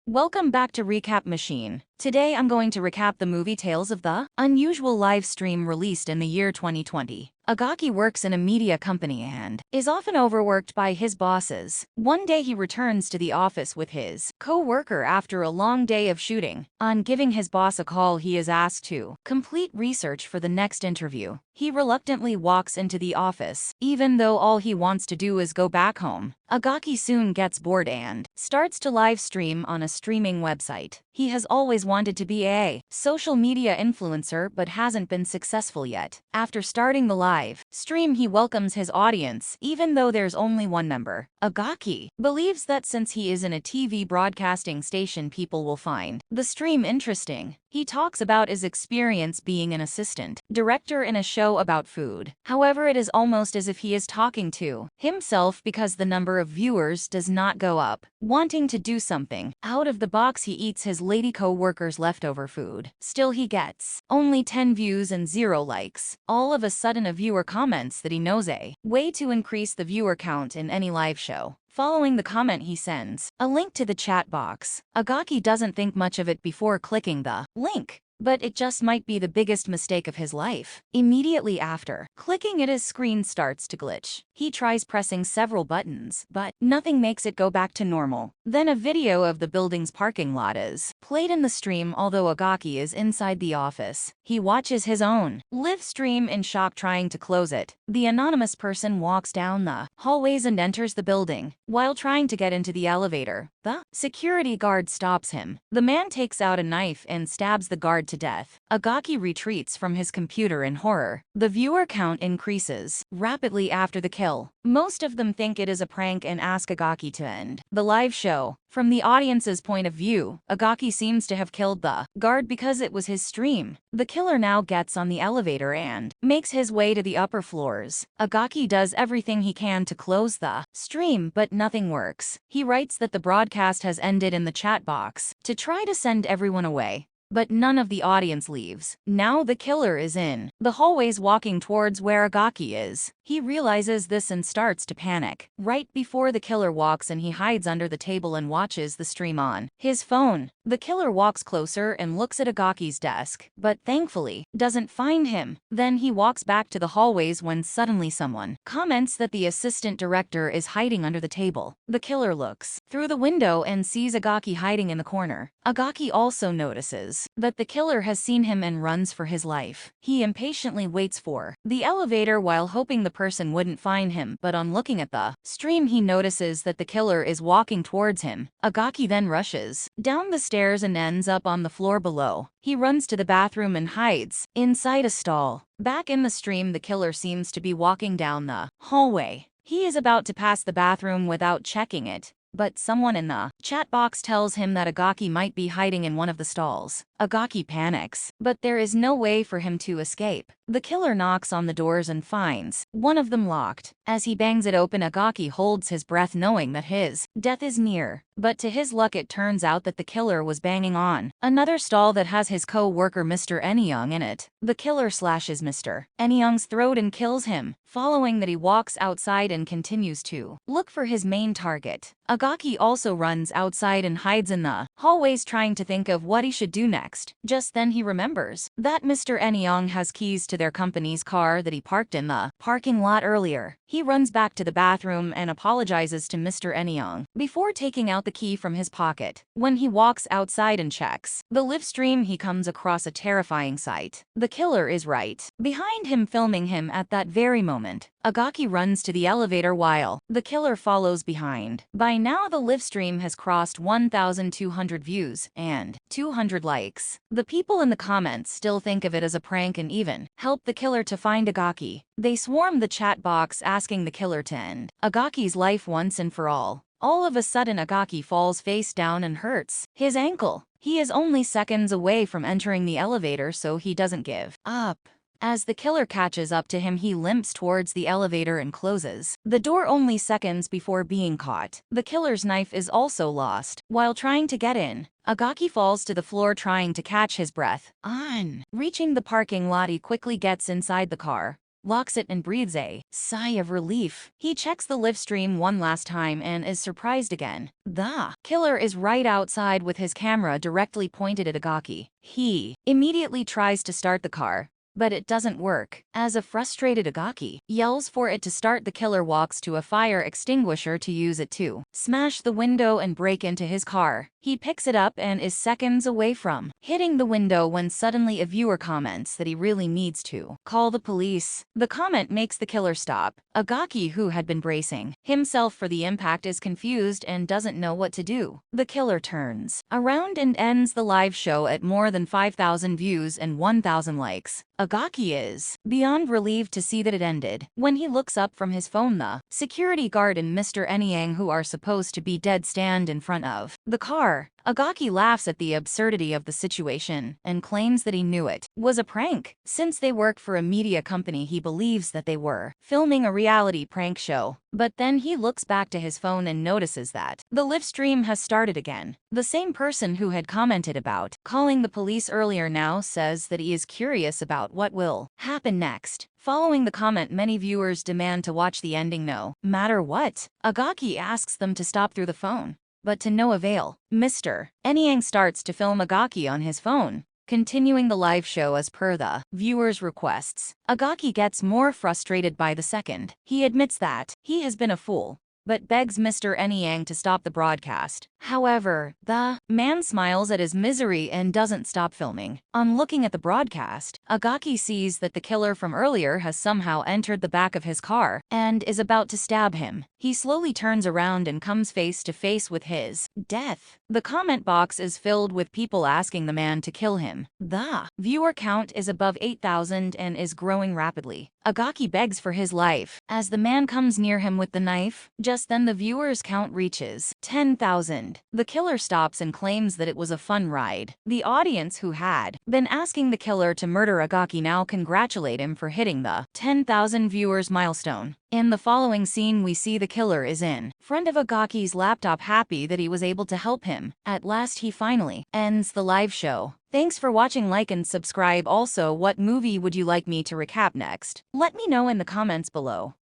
Welcome back to Recap Machine. Today I'm going to recap the movie Tales of the Unusual live stream released in the year 2020. Agaki works in a media company and is often overworked by his bosses. One day he returns to the office with his co-worker after a long day of shooting. On giving his boss a call, he is asked to complete research for the next interview. He reluctantly walks into the office, even though all he wants to do is go back home. Agaki soon gets bored and starts to live stream on a streaming website. He has always wanted to be a social media influencer but hasn't been successful yet. After starting the live stream, he welcomes his audience, even though there's only one member. Agaki believes that since he is in a TV broadcasting station, people will find the stream interesting. He talks about his experience being an assistant director in a show about food. However, it is almost as if he is talking to himself because the number of viewers does not go up. Wanting to do something out of the box, he eats his lady co-worker's leftover food. Still, he gets only 10 views and 0 likes. All of a sudden, a viewer comments that he knows a way to increase the viewer count in any live show. Following the comment, he sends a link to the chat box. Agaki doesn't think much of it before clicking the link, but it just might be the biggest mistake of his life. Immediately after clicking it, his screen starts to glitch. He tries pressing several buttons, but nothing makes it go back to normal. Then a video of the building's parking lot is played in the stream. Although Agaki is inside the office, he watches his own live stream in shock, trying to close it. The anonymous person walks down the hallways and enters the building. While trying to get into the elevator, the security guard stops him. The man takes out a knife and stabs the guard to death. Agaki retreats from his computer in horror. The viewer count increases rapidly after the kill. Most of them think it is a prank and ask Agaki to end the live show. From the audience's point of view, Agaki seems to have killed the guard because it was his stream. The killer now gets on the elevator and makes his way to the upper floors. Agaki does everything he can to close the stream, but nothing works. He writes that the broadcast has ended in the chat box to try to send everyone away, but none of the audience leaves. Now the killer is in the hallways walking towards where Agaki is. He realizes this and starts to panic. Right before the killer walks in, he hides under the table and watches the stream on his phone. The killer walks closer and looks at Agaki's desk, but thankfully doesn't find him. Then he walks back to the hallways when suddenly someone comments that the assistant director is hiding under the table. The killer looks through the window and sees Agaki hiding in the corner. Agaki also notices that the killer has seen him and runs for his life. He impatiently waits for the elevator while hoping the person wouldn't find him, but on looking at the stream, he notices that the killer is walking towards him. Agaki then rushes down the stairs and ends up on the floor below. He runs to the bathroom and hides inside a stall. Back in the stream, the killer seems to be walking down the hallway. He is about to pass the bathroom without checking it, but someone in the chat box tells him that Agaki might be hiding in one of the stalls. Agaki panics, but there is no way for him to escape. The killer knocks on the doors and finds one of them locked. As he bangs it open, Agaki holds his breath, knowing that his death is near. But to his luck, it turns out that the killer was banging on another stall that has his co-worker Mr. Enyoung in it. The killer slashes Mr. Enyoung's throat and kills him. Following that, he walks outside and continues to look for his main target. Agaki also runs outside and hides in the hallways, trying to think of what he should do next. Just then he remembers that Mr. Enyoung has keys to their company's car that he parked in the parking lot earlier. He runs back to the bathroom and apologizes to Mr. Enyoung before taking out the key from his pocket. When he walks outside and checks the live stream, he comes across a terrifying sight. The killer is right behind him, filming him at that very moment. Agaki runs to the elevator while the killer follows behind. By now, the live stream has crossed 1,200 views and 200 likes. The people in the comments still think of it as a prank and even help the killer to find Agaki. They swarm the chat box asking the killer to end Agaki's life once and for all. All of a sudden, Agaki falls face down and hurts his ankle. He is only seconds away from entering the elevator, so he doesn't give up. As the killer catches up to him, he limps towards the elevator and closes the door only seconds before being caught. The killer's knife is also lost. While trying to get in, Agaki falls to the floor, trying to catch his breath. On reaching the parking lot, he quickly gets inside the car. locks it and breathes a sigh of relief. He checks the live stream one last time and is surprised again. The killer is right outside with his camera directly pointed at Agaki. He immediately tries to start the car, but it doesn't work. As a frustrated Agaki yells for it to start, the killer walks to a fire extinguisher to use it to smash the window and break into his car. He picks it up and is seconds away from hitting the window when suddenly a viewer comments that he really needs to call the police. The comment makes the killer stop. Agaki, who had been bracing himself for the impact, is confused and doesn't know what to do. The killer turns around and ends the live show at more than 5,000 views and 1,000 likes. Agaki is beyond relieved to see that it ended. When he looks up from his phone, the security guard and Mr. Enyang, who are supposed to be dead, stand in front of the car. Agaki laughs at the absurdity of the situation and claims that he knew it was a prank. Since they work for a media company, he believes that they were filming a reality prank show. But then he looks back to his phone and notices that the live stream has started again. The same person who had commented about calling the police earlier now says that he is curious about what will happen next. Following the comment, many viewers demand to watch the ending no matter what. Agaki asks them to stop through the phone, but to no avail. Mr. Enyang starts to film Agaki on his phone, continuing the live show as per the viewers' requests. Agaki gets more frustrated by the second. He admits that he has been a fool, but begs Mr. Enyang to stop the broadcast. However, the man smiles at his misery and doesn't stop filming. On looking at the broadcast, Agaki sees that the killer from earlier has somehow entered the back of his car and is about to stab him. He slowly turns around and comes face to face with his death. The comment box is filled with people asking the man to kill him. The viewer count is above 8,000 and is growing rapidly. Agaki begs for his life as the man comes near him with the knife. Just then the viewers' count reaches 10,000. The killer stops and claims that it was a fun ride. The audience, who had been asking the killer to murder Agaki, now congratulate him for hitting the 10,000 viewers milestone. In the following scene, we see the killer is in front of Agaki's laptop, happy that he was able to help him. At last he finally ends the live show. Thanks for watching. Like and subscribe. Also, what movie would you like me to recap next? Let me know in the comments below.